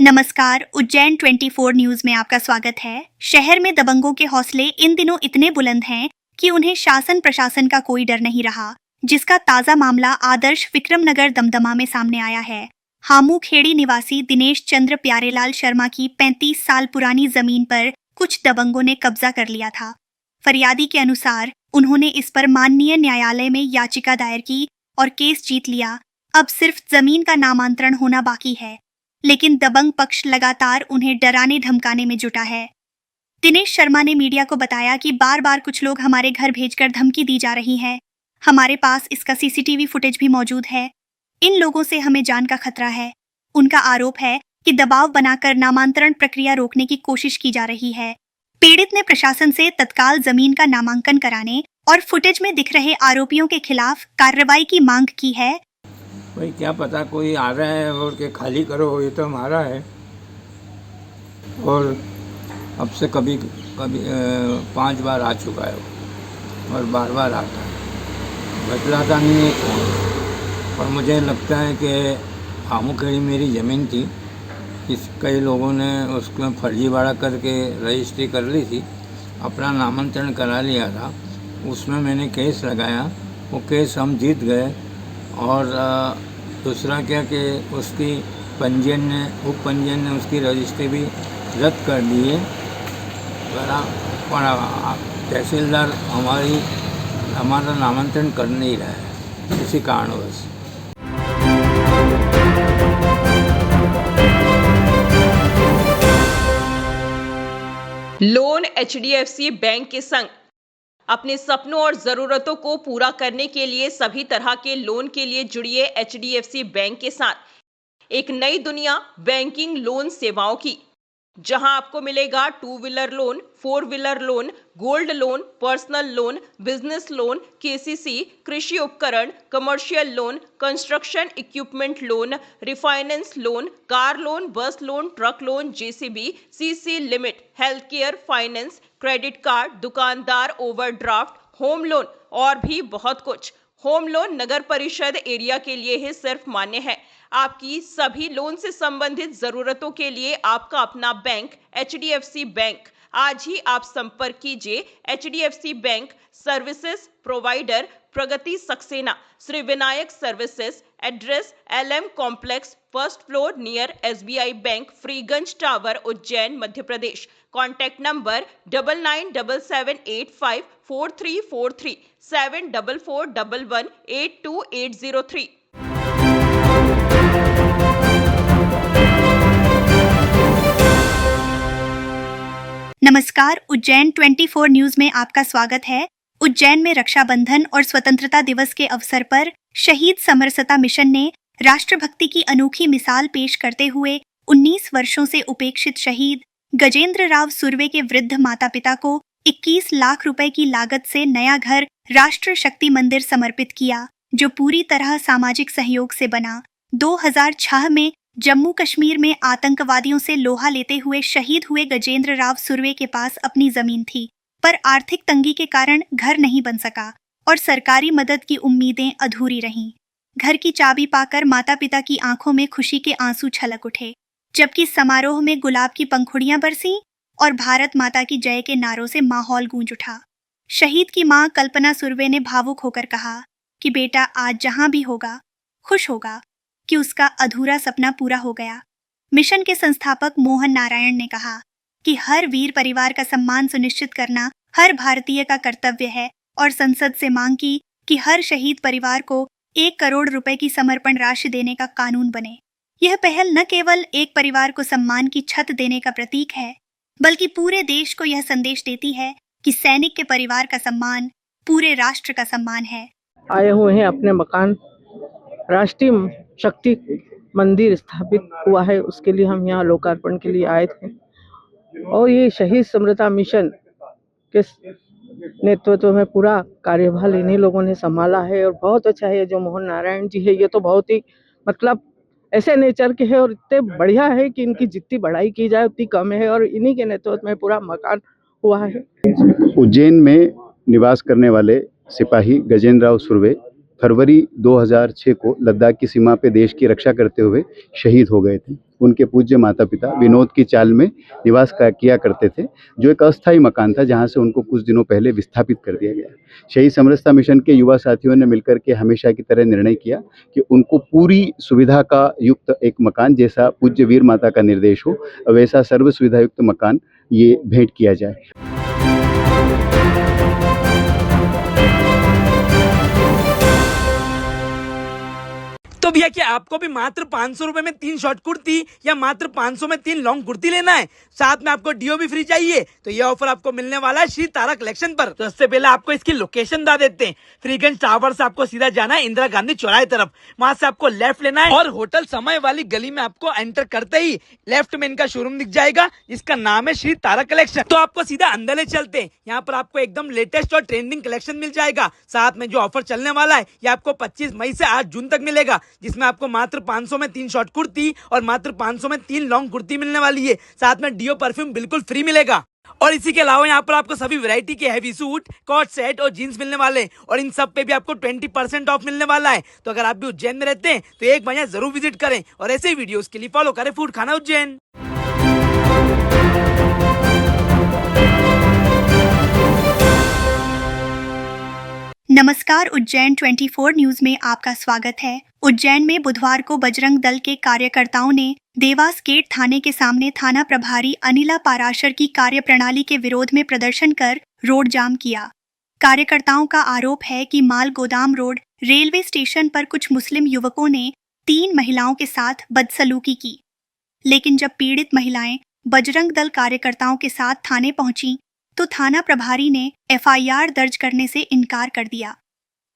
नमस्कार, उज्जैन 24 न्यूज में आपका स्वागत है। शहर में दबंगों के हौसले इन दिनों इतने बुलंद हैं कि उन्हें शासन प्रशासन का कोई डर नहीं रहा, जिसका ताजा मामला आदर्श विक्रमनगर दमदमा में सामने आया है। हामू खेड़ी निवासी दिनेश चंद्र प्यारेलाल शर्मा की 35 साल पुरानी जमीन पर कुछ दबंगों ने कब्जा कर लिया था। फरियादी के अनुसार उन्होंने इस पर माननीय न्यायालय में याचिका दायर की और केस जीत लिया। अब सिर्फ जमीन का नामांतरण होना बाकी है, लेकिन दबंग पक्ष लगातार उन्हें डराने धमकाने में जुटा है। दिनेश शर्मा ने मीडिया को बताया कि बार बार कुछ लोग हमारे घर भेजकर धमकी दी जा रही है। हमारे पास इसका सीसीटीवी फुटेज भी मौजूद है। इन लोगों से हमें जान का खतरा है। उनका आरोप है कि दबाव बनाकर नामांतरण प्रक्रिया रोकने की कोशिश की जा रही है। पीड़ित ने प्रशासन से तत्काल जमीन का नामांकन कराने और फुटेज में दिख रहे आरोपियों के खिलाफ कार्रवाई की मांग की है। भाई क्या पता कोई आ रहा है और के खाली करो, ये तो हमारा है। और अब से कभी 5 बार आ चुका है और बार बार आता है, बदलाता नहीं है कौन। और मुझे लगता है कि हामू खेड़ी मेरी ज़मीन थी, कई लोगों ने उसको फर्जीवाड़ा करके रजिस्ट्री कर ली थी, अपना नामांतरण करा लिया था। उसमें मैंने केस लगाया, वो केस हम जीत गए। और दूसरा क्या कि उसकी पंजीयन ने उपपंजीयन ने उसकी रजिस्ट्री भी रद्द कर दी है। पर तहसीलदार हमारा नामांतरण कर नहीं रहा है किसी कारणवश। लोन एचडीएफसी बैंक के संग अपने सपनों और जरूरतों को पूरा करने के लिए सभी तरह के लोन के लिए जुड़िए एचडीएफसी बैंक के साथ। एक नई दुनिया बैंकिंग लोन सेवाओं की, जहां आपको मिलेगा 2 wheeler loan, 4 wheeler loan, gold loan, personal loan, business loan, KCC, कृषि उपकरण, commercial loan, construction equipment loan, refinance loan, car loan, bus loan, truck loan, JCB, CC limit, health care, finance, credit card, दुकानदार overdraft, home loan और भी बहुत कुछ। Home loan नगर परिषद area के लिए ही सिर्फ मान्य है। आपकी सभी लोन से संबंधित जरूरतों के लिए आपका अपना बैंक एचडीएफसी बैंक। आज ही आप संपर्क कीजिए HDFC bank services provider Pragati Saxena, Shri Vinayak services, address LM complex, first floor near SBI bank, Freeganj tower, Ujjain, Madhya Pradesh. Contact number 9977854343 7441182803। नमस्कार, उज्जैन 24 न्यूज में आपका स्वागत है। उज्जैन में रक्षाबंधन और स्वतंत्रता दिवस के अवसर पर शहीद समरसता मिशन ने राष्ट्रभक्ति की अनोखी मिसाल पेश करते हुए 19 वर्षों से उपेक्षित शहीद गजेंद्र राव सुर्वे के वृद्ध माता पिता को 21 लाख रुपए की लागत से नया घर राष्ट्र शक्ति मंदिर समर्पित किया, जो पूरी तरह सामाजिक सहयोग से बना। 2006 में जम्मू कश्मीर में आतंकवादियों से लोहा लेते हुए शहीद हुए गजेंद्र राव सुर्वे के पास अपनी जमीन थी, पर आर्थिक तंगी के कारण घर नहीं बन सका और सरकारी मदद की उम्मीदें अधूरी रहीं। घर की चाबी पाकर माता पिता की आंखों में खुशी के आंसू छलक उठे, जबकि समारोह में गुलाब की पंखुड़ियां बरसीं और भारत माता की जय के नारों से माहौल गूंज उठा। शहीद की मां कल्पना सुर्वे ने भावुक होकर कहा कि बेटा आज जहां भी होगा खुश होगा कि उसका अधूरा सपना पूरा हो गया। मिशन के संस्थापक मोहन नारायण ने कहा कि हर वीर परिवार का सम्मान सुनिश्चित करना हर भारतीय का कर्तव्य है और संसद से मांग की कि हर शहीद परिवार को 1 करोड़ रुपए की समर्पण राशि देने का कानून बने। यह पहल न केवल एक परिवार को सम्मान की छत देने का प्रतीक है, बल्कि पूरे देश को यह संदेश देती है कि सैनिक के परिवार का सम्मान पूरे राष्ट्र का सम्मान है। आए हुए हैं अपने मकान, राष्ट्रीय शक्ति मंदिर स्थापित हुआ है, उसके लिए हम यहाँ लोकार्पण के लिए आए थे। और ये शहीद समरसता मिशन के नेतृत्व में पूरा कार्यभार इन्हीं लोगों ने संभाला है और बहुत अच्छा है। जो मोहन नारायण जी है, ये तो बहुत ही मतलब ऐसे नेचर के हैं और इतने बढ़िया है कि इनकी जितनी बढ़ाई की जाए उतनी कम है, और इन्हीं के नेतृत्व में पूरा मकान हुआ है। उज्जैन में निवास करने वाले सिपाही गजेंद्र राव सुर्वे फरवरी 2006 को लद्दाख की सीमा पे देश की रक्षा करते हुए शहीद हो गए थे। उनके पूज्य माता पिता विनोद की चाल में निवास किया करते थे, जो एक अस्थायी मकान था जहां से उनको कुछ दिनों पहले विस्थापित कर दिया गया। शहीद समरसता मिशन के युवा साथियों ने मिलकर के हमेशा की तरह निर्णय किया कि उनको पूरी सुविधा का युक्त एक मकान, जैसा पूज्य वीर माता का निर्देश हो वैसा सर्व सुविधा युक्त मकान ये भेंट किया जाए। तो भैया क्या आपको भी मात्र 500 रुपए में 3 शॉर्ट कुर्ती या मात्र 500 में 3 लॉन्ग कुर्ती लेना है, साथ में आपको डीओ भी फ्री चाहिए, तो ये ऑफर आपको मिलने वाला है श्री तारा कलेक्शन पर। तो इससे पहले आपको इसकी लोकेशन बता देते हैं। फ्रीगंज टावर से आपको सीधा जाना है इंदिरा गांधी चौराहे तरफ, वहां से आपको लेफ्ट लेना है और होटल समय वाली गली में आपको एंटर करते ही लेफ्ट में इनका शोरूम दिख जाएगा, जिसका नाम है श्री तारा कलेक्शन। तो आपको सीधा अंदर ले चलते हैं। यहाँ पर आपको एकदम लेटेस्ट और ट्रेंडिंग कलेक्शन मिल जाएगा। साथ में जो ऑफर चलने वाला है ये आपको 25 मई से 8 जून तक मिलेगा, जिसमें आपको मात्र 500 में 3 शॉर्ट कुर्ती और मात्र 500 में 3 लॉन्ग कुर्ती मिलने वाली है। साथ में डीओ परफ्यूम बिल्कुल फ्री मिलेगा। और इसी के अलावा यहाँ पर आपको सभी वैरायटी के हैवी सूट, कॉट सेट और जीन्स मिलने वाले हैं और इन सब पे भी आपको 20% ऑफ मिलने वाला है। तो अगर आप भी उज्जैन में रहते हैं तो एक बार यहाँ जरूर विजिट करें और ऐसे ही वीडियोस के लिए फॉलो करें फूड खाना उज्जैन। नमस्कार, उज्जैन 24 न्यूज में आपका स्वागत है। उज्जैन में बुधवार को बजरंग दल के कार्यकर्ताओं ने देवास गेट थाने के सामने थाना प्रभारी अनिला पाराशर की कार्यप्रणाली के विरोध में प्रदर्शन कर रोड जाम किया। कार्यकर्ताओं का आरोप है कि माल गोदाम रोड रेलवे स्टेशन पर कुछ मुस्लिम युवकों ने 3 महिलाओं के साथ बदसलूकी की, लेकिन जब पीड़ित महिलाएं बजरंग दल कार्यकर्ताओं के साथ थाने पहुंची तो थाना प्रभारी ने एफआईआर दर्ज करने से इनकार कर दिया।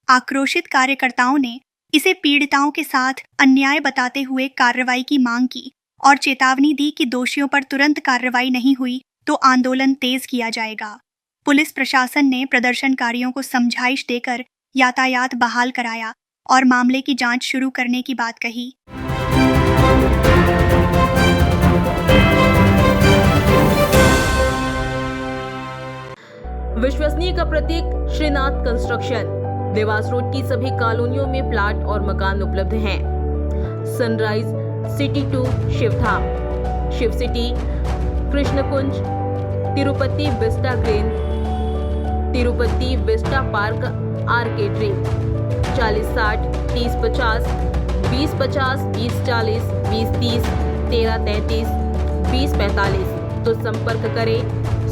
आक्रोशित कार्यकर्ताओं ने इसे पीड़िताओं के साथ अन्याय बताते हुए कार्रवाई की मांग की और चेतावनी दी कि दोषियों पर तुरंत कार्रवाई नहीं हुई तो आंदोलन तेज किया जाएगा। पुलिस प्रशासन ने प्रदर्शनकारियों को समझाइश देकर यातायात बहाल कराया और मामले की जांच शुरू करने की बात कही। विश्वसनीय का प्रतीक श्रीनाथ कंस्ट्रक्शन। देवास रोड की सभी कॉलोनियों में प्लाट और मकान उपलब्ध हैं। Sunrise, City 2 Shivdham, Shiv City, Krishnakunj, Tirupati Vista Green, Tirupati Vista Park Arcade Dream. 4060 3050 2050 2040 2030 1333 2045। तो संपर्क करें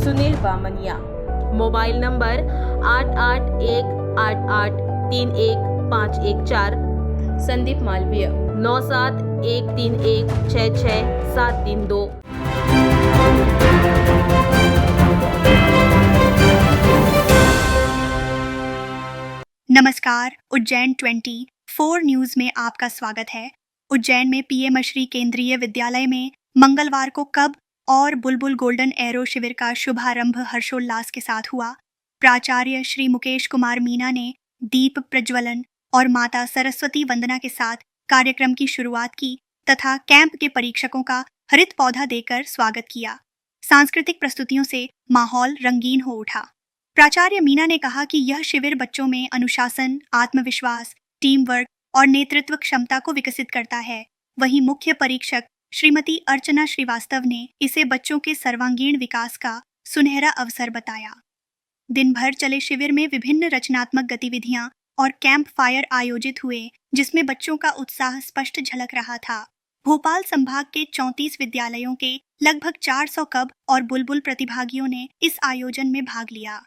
सुनील बामनिया। Mobile number 8818831514। संदीप मालवीय 9713166732। नमस्कार, उज्जैन 24 न्यूज में आपका स्वागत है। उज्जैन में पीएम श्री केंद्रीय विद्यालय में मंगलवार को कब और बुलबुल गोल्डन एरो शिविर का शुभारंभ हर्षोल्लास के साथ हुआ। प्राचार्य श्री मुकेश कुमार मीना ने दीप प्रज्वलन और माता सरस्वती वंदना के साथ कार्यक्रम की शुरुआत की तथा कैंप के परीक्षकों का हरित पौधा देकर स्वागत किया। सांस्कृतिक प्रस्तुतियों से माहौल रंगीन हो उठा। प्राचार्य मीना ने कहा कि यह शिविर बच्चों में अनुशासन, आत्मविश्वास, टीम वर्क और नेतृत्व क्षमता को विकसित करता है। वहीं मुख्य परीक्षक श्रीमती अर्चना श्रीवास्तव ने इसे बच्चों के सर्वांगीण विकास का सुनहरा अवसर बताया। दिन भर चले शिविर में विभिन्न रचनात्मक गतिविधियां और कैंप फायर आयोजित हुए, जिसमें बच्चों का उत्साह स्पष्ट झलक रहा था। भोपाल संभाग के 34 विद्यालयों के लगभग 400 कब और बुलबुल प्रतिभागियों ने इस आयोजन में भाग लिया।